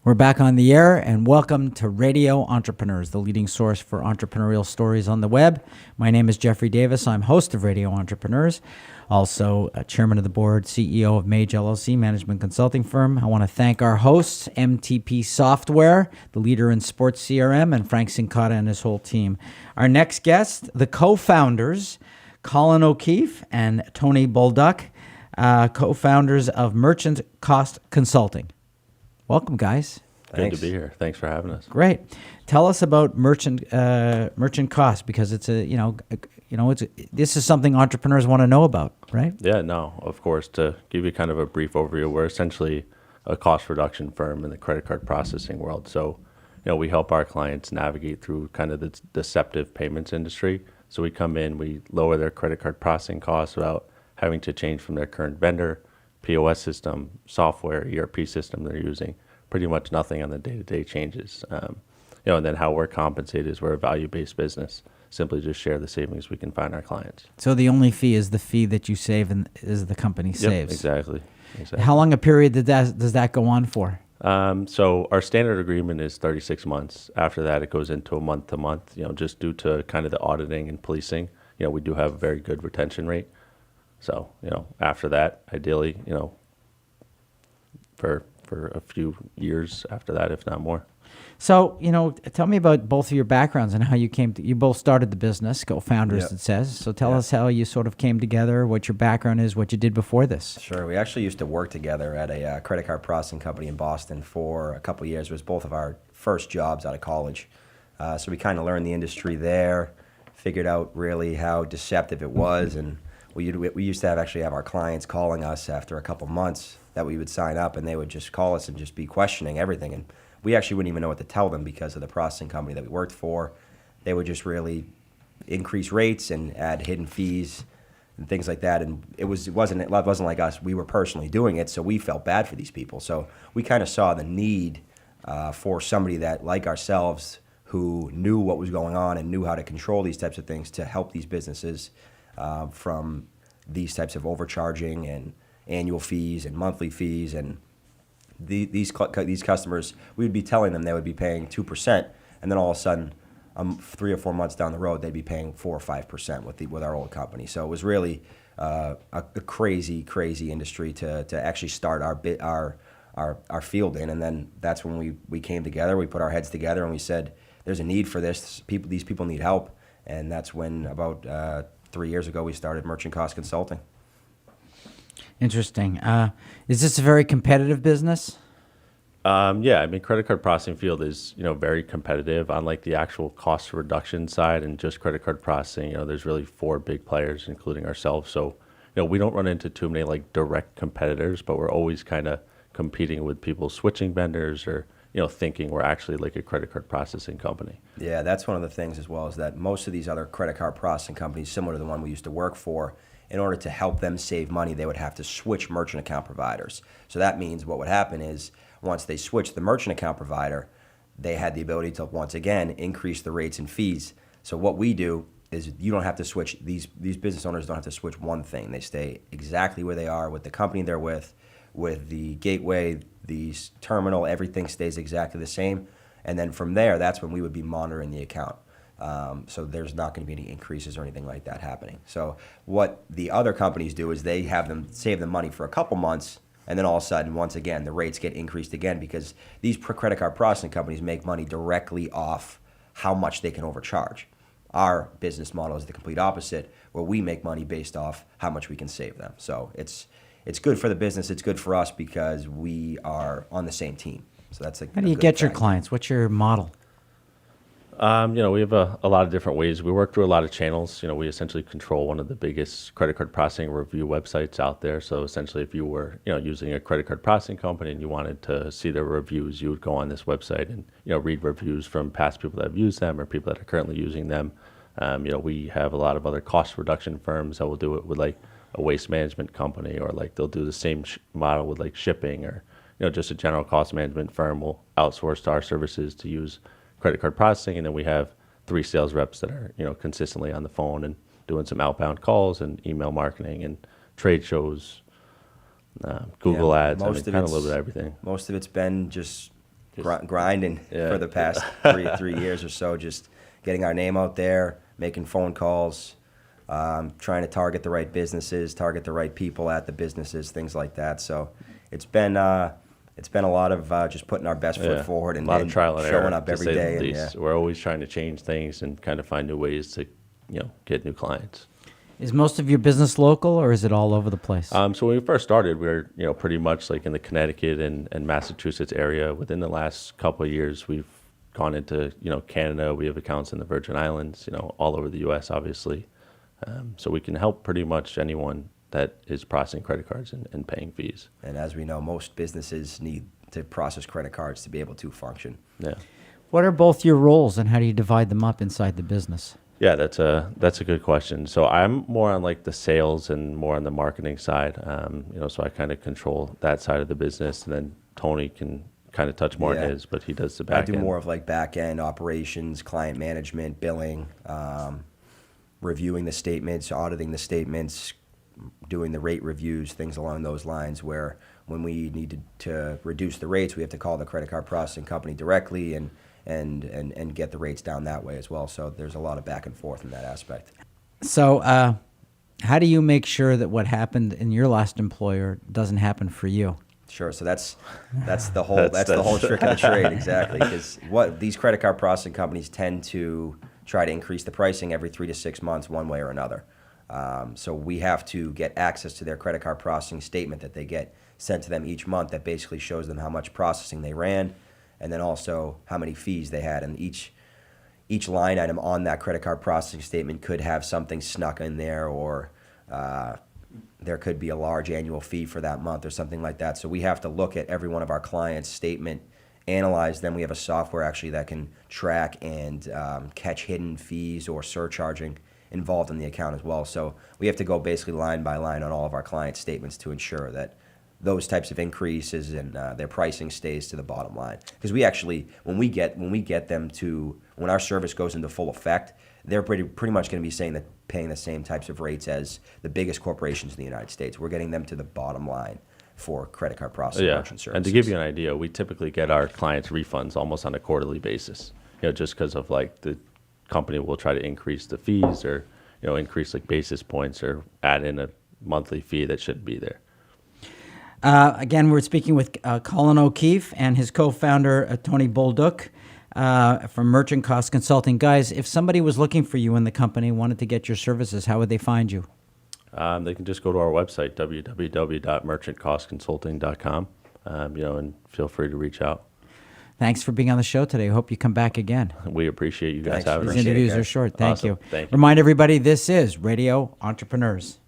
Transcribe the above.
We're back on the air, and welcome to Radio Entrepreneurs, the leading source for entrepreneurial stories on the web. My name is Jeffrey Davis. I'm host of Radio Entrepreneurs, also chairman of the board, CEO of Mage LLC, management consulting firm. I want to thank our hosts, MTP Software, the leader in sports CRM, and Frank Sincata and his whole team. Our next guest, the co-founders, Colin O'Keefe and Tony Bolduc, co-founders of Merchant Cost Consulting. Welcome, guys. Thanks. Good to be here. Thanks for having us. Great. Tell us about merchant cost, because it's this is something entrepreneurs want to know about, right? Yeah, no, of course. To give you kind of a brief overview, we're essentially a cost reduction firm in the credit card processing world. So, we help our clients navigate through kind of the deceptive payments industry. So we come in, we lower their credit card processing costs without having to change from their current vendor, POS system, software, ERP system they're using. Pretty much nothing on the day-to-day changes. And then how we're compensated is we're a value-based business. Simply just share the savings we can find our clients. So the only fee is the fee that you save and is the company saves. Exactly. How long a period does that go on for? So our standard agreement is 36 months. After that, it goes into a month-to-month, just due to kind of the auditing and policing. We do have a very good retention rate. So, after that, ideally, for a few years after that, if not more. So, tell me about both of your backgrounds and how you you both started the business, co-founders, it says. So tell us how you sort of came together, what your background is, what you did before this. Sure. We actually used to work together at a credit card processing company in Boston for a couple of years. It was both of our first jobs out of college. So we kind of learned the industry there, figured out really how deceptive it was, and we used to have our clients calling us after a couple months that we would sign up, and they would just call us and just be questioning everything. And we actually wouldn't even know what to tell them because of the processing company that we worked for. They would just really increase rates and add hidden fees and things like that. And it wasn't like us. We were personally doing it, so we felt bad for these people. So we kind of saw the need for somebody that, like ourselves, who knew what was going on and knew how to control these types of things to help these businesses from these types of overcharging and annual fees and monthly fees. And these customers, we would be telling them they would be paying 2%, and then all of a sudden, 3 or 4 months down the road, they'd be paying 4 or 5% with our old company. So it was really a crazy industry to actually start our field in. And then that's when we came together. We put our heads together and we said, "There's a need for this. These people need help." And that's when about 3 years ago we started Merchant Cost Consulting. Interesting. Is this a very competitive business? Yeah, credit card processing field is, very competitive. Unlike the actual cost reduction side and just credit card processing, there's really 4 big players, including ourselves. So, we don't run into too many direct competitors, but we're always kind of competing with people switching vendors or, thinking we're actually like a credit card processing company. Yeah, that's one of the things as well, is that most of these other credit card processing companies, similar to the one we used to work for, in order to help them save money, they would have to switch merchant account providers. So that means what would happen is once they switched the merchant account provider, they had the ability to, once again, increase the rates and fees. So what we do is you don't have to switch, these business owners don't have to switch one thing. They stay exactly where they are with the company they're with the gateway, the terminal, everything stays exactly the same. And then from there, that's when we would be monitoring the account. So there's not going to be any increases or anything like that happening. So what the other companies do is they have them save them money for a couple months, and then all of a sudden, once again, the rates get increased again because these credit card processing companies make money directly off how much they can overcharge. Our business model is the complete opposite, where we make money based off how much we can save them. So it's good for the business. It's good for us because we are on the same team. So that's how do you get your clients? What's your model? We have a lot of different ways. We work through a lot of channels. We essentially control one of the biggest credit card processing review websites out there. So essentially, if you were, using a credit card processing company and you wanted to see their reviews, you would go on this website and, read reviews from past people that have used them or people that are currently using them. We have a lot of other cost reduction firms that will do it with a waste management company, or they'll do the same model with shipping, or, just a general cost management firm will outsource to our services to use credit card processing. And then we have 3 sales reps that are, consistently on the phone and doing some outbound calls and email marketing and trade shows, Google ads, kind of a little bit of everything. Most of it's been just grinding Yeah. for the past three years or so, just getting our name out there, making phone calls, trying to target the right businesses, target the right people at the businesses, things like that. So it's been a lot of just putting our best foot forward and a lot of trial and error, showing up to every say the day. And, least. We're always trying to change things and kind of find new ways to, get new clients. Is most of your business local, or is it all over the place? So when we first started, we were, pretty much like in the Connecticut and Massachusetts area. Within the last couple of years, we've gone into, Canada. We have accounts in the Virgin Islands, all over the U.S., obviously. So we can help pretty much anyone that is processing credit cards and paying fees. And as we know, most businesses need to process credit cards to be able to function. Yeah. What are both your roles, and how do you divide them up inside the business? Yeah, that's a good question. So I'm more on like the sales and more on the marketing side. So I kind of control that side of the business, and then Tony can kind of touch more on his, but he does the back I do end. more of like back end operations, client management, billing, reviewing the statements, auditing the statements, doing the rate reviews, things along those lines, where when we need to reduce the rates, we have to call the credit card processing company directly and get the rates down that way as well. So there's a lot of back and forth in that aspect. So how do you make sure that what happened in your last employer doesn't happen for you? Sure. So that's the whole the whole trick of the trade, exactly. Because what these credit card processing companies tend to try to increase the pricing every 3 to 6 months, one way or another. So we have to get access to their credit card processing statement that they get sent to them each month, that basically shows them how much processing they ran, and then also how many fees they had. And each line item on that credit card processing statement could have something snuck in there, or there could be a large annual fee for that month or something like that. So we have to look at every one of our clients' statement, analyze them. We have a software actually that can track and catch hidden fees or surcharging involved in the account as well. So we have to go basically line by line on all of our client statements to ensure that those types of increases and their pricing stays to the bottom line. Because we actually, when we get them to, when our service goes into full effect, they're pretty much going to be saying that paying the same types of rates as the biggest corporations in the United States. We're getting them to the bottom line for credit card processing merchant services. And to give you an idea, we typically get our clients refunds almost on a quarterly basis. Just because of like the company will try to increase the fees, or increase like basis points, or add in a monthly fee that shouldn't be there. Again, we're speaking with Colin O'Keefe and his co-founder, Tony Bolduc, from Merchant Cost Consulting. Guys, if somebody was looking for you in the company, wanted to get your services, how would they find you? They can just go to our website, www.merchantcostconsulting.com, and feel free to reach out. Thanks for being on the show today. I hope you come back again. We appreciate you guys Thanks. having These us. Appreciate it, interviews guys. are short. Thank Awesome. you. Thank you. Remind everybody, this is Radio Entrepreneurs.